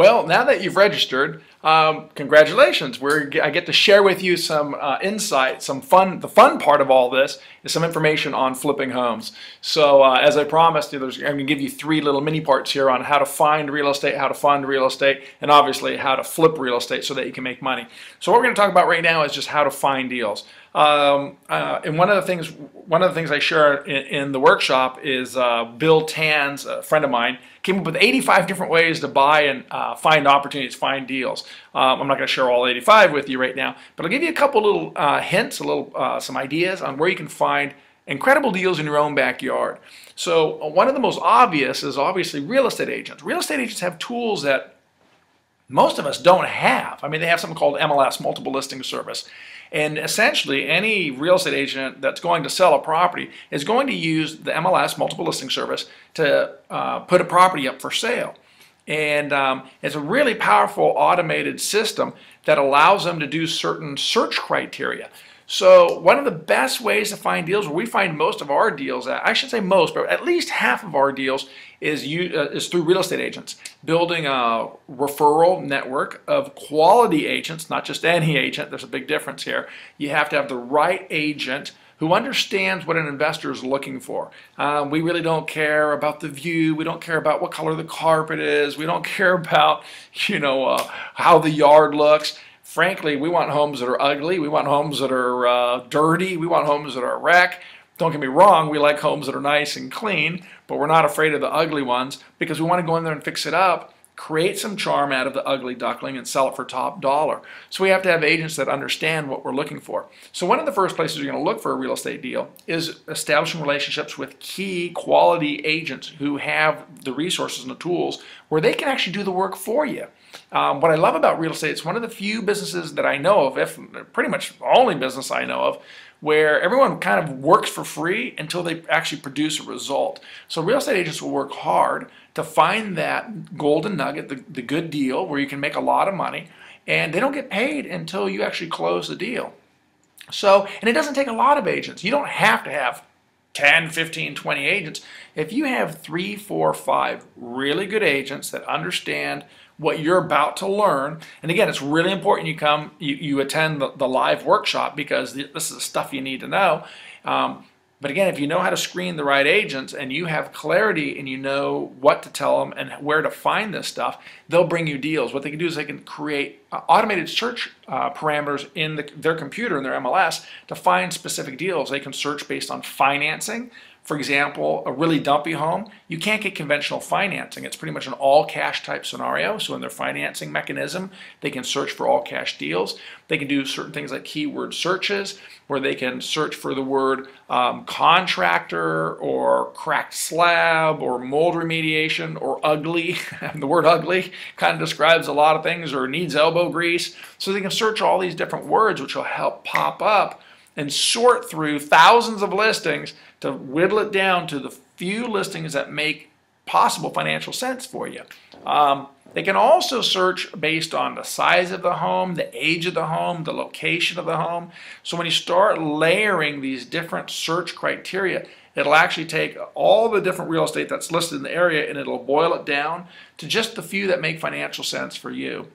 Well, now that you've registered, congratulations. I get to share with you some insight, some fun. The fun part of all this is some information on flipping homes. So as I promised you, I'm going to give you three little mini parts here on how to find real estate, how to fund real estate, and obviously how to flip real estate so that you can make money. So what we're going to talk about right now is just how to find deals. And one of the things I share in the workshop is Bill Tan's, a friend of mine, came up with 85 different ways to buy and find opportunities, find deals. I'm not going to share all 85 with you right now, but I'll give you a couple little hints, some ideas on where you can find incredible deals in your own backyard. So one of the most obvious is obviously real estate agents. Real estate agents have tools that most of us don't have. I mean, they have something called MLS, Multiple Listing Service. And essentially, any real estate agent that's going to sell a property is going to use the MLS, Multiple Listing Service, to put a property up for sale. And it's a really powerful automated system that allows them to do certain search criteria. So one of the best ways to find deals, where we find most of our deals at, I should say most, but at least half of our deals is through real estate agents, building a referral network of quality agents, not just any agent. There's a big difference here. You have to have the right agent who understands what an investor is looking for. We really don't care about the view. We don't care about what color the carpet is. We don't care about, how the yard looks. Frankly, we want homes that are ugly. We want homes that are dirty. We want homes that are a wreck. Don't get me wrong, we like homes that are nice and clean, but we're not afraid of the ugly ones because we want to go in there and fix it up, create some charm out of the ugly duckling, and sell it for top dollar. So we have to have agents that understand what we're looking for. So one of the first places you're going to look for a real estate deal is establishing relationships with key quality agents who have the resources and the tools where they can actually do the work for you. What I love about real estate, it's one of the few businesses that I know of, if pretty much the only business I know of, where everyone kind of works for free until they actually produce a result. So real estate agents will work hard to find that golden nugget, the good deal where you can make a lot of money, and they don't get paid until you actually close the deal. So, and it doesn't take a lot of agents. You don't have to have 10, 15, 20 agents. If you have 3, 4, 5 really good agents that understand what you're about to learn, and again, it's really important you attend the live workshop because this is the stuff you need to know. But again, if you know how to screen the right agents and you have clarity and you know what to tell them and where to find this stuff, they'll bring you deals. What they can do is they can create automated search parameters in their computer, in their MLS, to find specific deals. They can search based on financing. For example, a really dumpy home, you can't get conventional financing. It's pretty much an all-cash type scenario. So in their financing mechanism, they can search for all-cash deals. They can do certain things like keyword searches, where they can search for the word contractor or cracked slab or mold remediation or ugly. The word ugly kind of describes a lot of things, or needs elbow grease. So they can search all these different words, which will help pop up and sort through thousands of listings to whittle it down to the few listings that make possible financial sense for you. They can also search based on the size of the home, the age of the home, the location of the home. So when you start layering these different search criteria, it'll actually take all the different real estate that's listed in the area and it'll boil it down to just the few that make financial sense for you.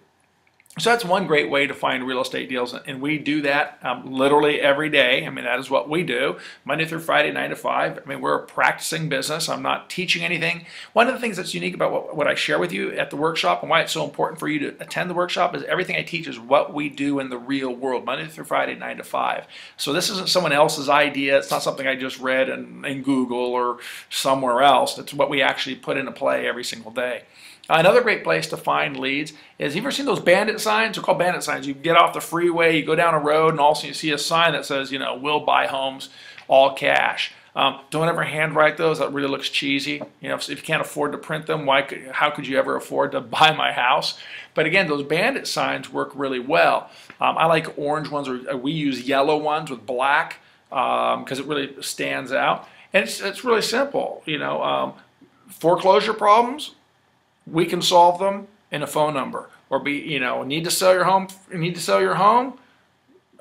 So that's one great way to find real estate deals, and we do that literally every day. I mean, that is what we do, Monday through Friday, 9 to 5. I mean, we're a practicing business. I'm not teaching anything. One of the things that's unique about what I share with you at the workshop and why it's so important for you to attend the workshop is everything I teach is what we do in the real world, Monday through Friday, 9 to 5. So this isn't someone else's idea. It's not something I just read in Google or somewhere else. It's what we actually put into play every single day. Another great place to find leads is, have you ever seen those bandit signs? They're called bandit signs. You get off the freeway, you go down a road, and all of a sudden you see a sign that says, we'll buy homes all cash. Don't ever handwrite those. That really looks cheesy. If you can't afford to print them, how could you ever afford to buy my house? But again, those bandit signs work really well. I like orange ones, or we use yellow ones with black because it really stands out. And it's really simple. Foreclosure problems, we can solve them in a phone number. Or need to sell your home.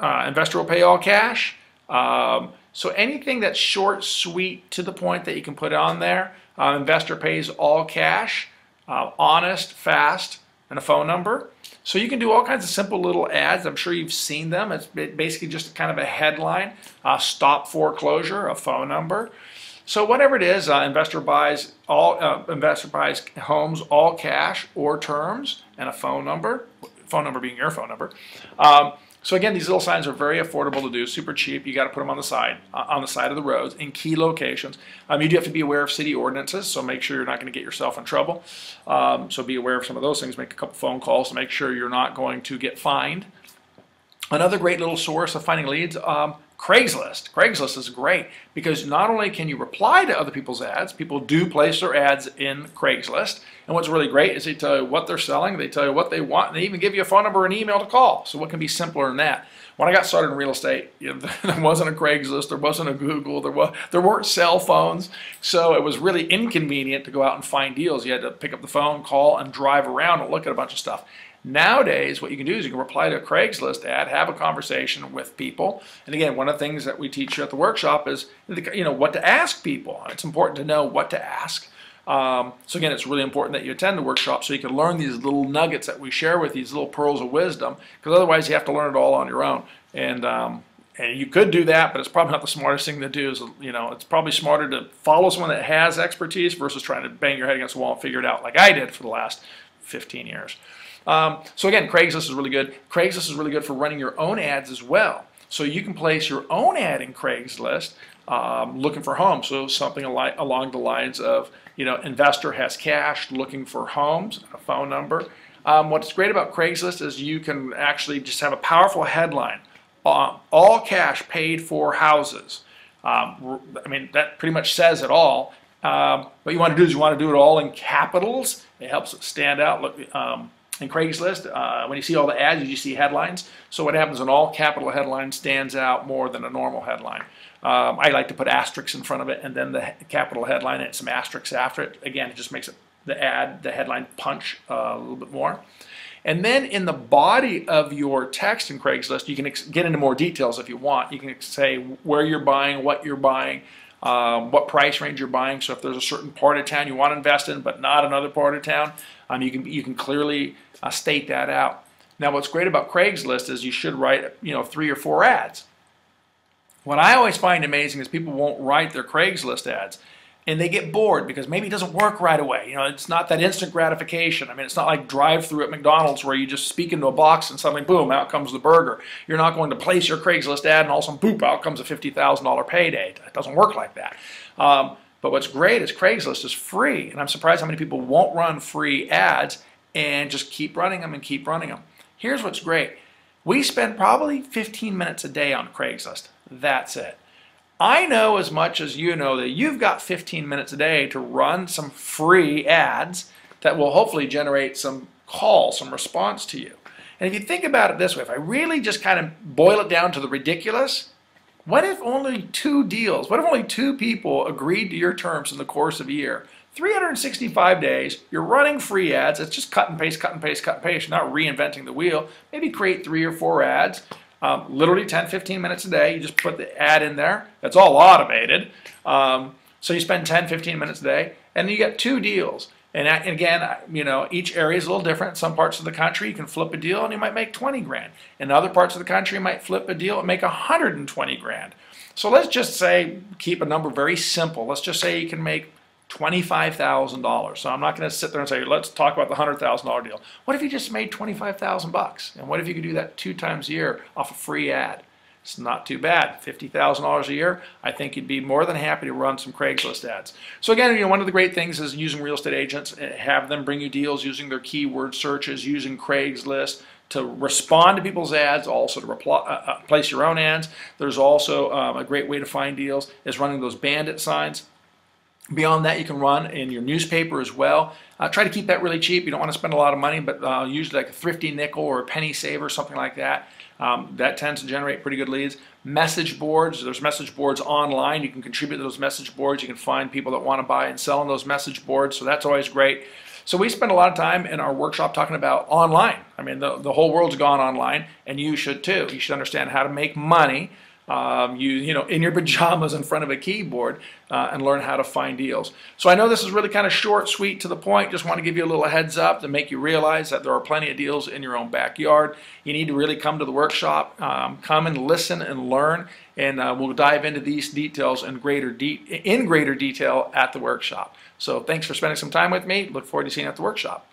Investor will pay all cash. So anything that's short, sweet, to the point that you can put on there. Investor pays all cash. Honest, fast. and a phone number. So you can do all kinds of simple little ads. I'm sure you've seen them. It's basically just kind of a headline, stop foreclosure, a phone number. So whatever it is, investor buys homes all cash or terms, and a phone number being your phone number. So again, these little signs are very affordable to do, super cheap. You got to put them on the side of the roads in key locations. You do have to be aware of city ordinances, so make sure you're not going to get yourself in trouble. So be aware of some of those things. Make a couple phone calls to make sure you're not going to get fined. Another great little source of finding leads, Craigslist. Craigslist is great because not only can you reply to other people's ads, people do place their ads in Craigslist. And what's really great is they tell you what they're selling, they tell you what they want, and they even give you a phone number and email to call. So what can be simpler than that? When I got started in real estate, there wasn't a Craigslist, there wasn't a Google, there weren't cell phones. So it was really inconvenient to go out and find deals. You had to pick up the phone, call, and drive around and look at a bunch of stuff. Nowadays, what you can do is you can reply to a Craigslist ad, have a conversation with people. And again, one of the things that we teach you at the workshop is what to ask people. It's important to know what to ask. So again, it's really important that you attend the workshop so you can learn these little nuggets that we share with you, these little pearls of wisdom, because otherwise you have to learn it all on your own. And you could do that, but it's probably not the smartest thing to do. It's probably smarter to follow someone that has expertise versus trying to bang your head against the wall and figure it out like I did for the last 15 years. So again, Craigslist is really good. Craigslist is really good for running your own ads as well. So you can place your own ad in Craigslist looking for homes. So something along the lines of, investor has cash looking for homes, a phone number. What's great about Craigslist is you can actually just have a powerful headline, all cash paid for houses. That pretty much says it all. What you want to do is you want to do it all in capitals. It helps it stand out. Look, in Craigslist, when you see all the ads, you see headlines. So what happens, an all capital headline stands out more than a normal headline. I like to put asterisks in front of it and then the capital headline and some asterisks after it. Again, it just makes the headline punch a little bit more. And then in the body of your text in Craigslist, you can get into more details if you want. You can say where you're buying, what you're buying, what price range you're buying. So if there's a certain part of town you want to invest in but not another part of town, you can clearly state that out. Now what's great about Craigslist is you should write 3 or 4 ads. What I always find amazing is people won't write their Craigslist ads and they get bored because maybe it doesn't work right away. It's not that instant gratification. It's not like drive-through at McDonald's where you just speak into a box and suddenly boom, out comes the burger. You're not going to place your Craigslist ad and all of a sudden boop, out comes a $50,000 payday. It doesn't work like that. But what's great is Craigslist is free, and I'm surprised how many people won't run free ads and just keep running them and keep running them. Here's what's great. We spend probably 15 minutes a day on Craigslist. That's it. I know as much as you know that you've got 15 minutes a day to run some free ads that will hopefully generate some calls, some response to you. And if you think about it this way, if I really just kind of boil it down to the ridiculous, what if only 2 deals, what if only 2 people agreed to your terms in the course of a year? 365 days, you're running free ads. It's just cut and paste, cut and paste, cut and paste. You're not reinventing the wheel. Maybe create 3 or 4 ads. Literally 10, 15 minutes a day. You just put the ad in there. It's all automated. So you spend 10, 15 minutes a day, and you get 2 deals. And again, each area is a little different. In some parts of the country, you can flip a deal and you might make 20 grand. In other parts of the country, you might flip a deal and make 120 grand. So let's just say, keep a number very simple. Let's just say you can make $25,000. So I'm not going to sit there and say, let's talk about the $100,000 deal. What if you just made 25,000 bucks? And what if you could do that 2 times a year off a free ad? It's not too bad. $50,000 a year. I think you'd be more than happy to run some Craigslist ads. So again, one of the great things is using real estate agents, have them bring you deals using their keyword searches, using Craigslist to respond to people's ads, also to place your own ads. There's also a great way to find deals is running those bandit signs. Beyond that, you can run in your newspaper as well. Try to keep that really cheap. You don't want to spend a lot of money, but usually like a thrifty nickel or a penny saver, something like that. That tends to generate pretty good leads. Message boards, there's message boards online. You can contribute to those message boards. You can find people that want to buy and sell on those message boards, so that's always great. So we spend a lot of time in our workshop talking about online. The whole world's gone online, and you should too. You should understand how to make money in your pajamas in front of a keyboard and learn how to find deals. So I know this is really kind of short, sweet, to the point. Just want to give you a little heads up to make you realize that there are plenty of deals in your own backyard. You need to really come to the workshop, come and listen and learn, and we'll dive into these details in greater detail at the workshop. So thanks for spending some time with me. Look forward to seeing you at the workshop.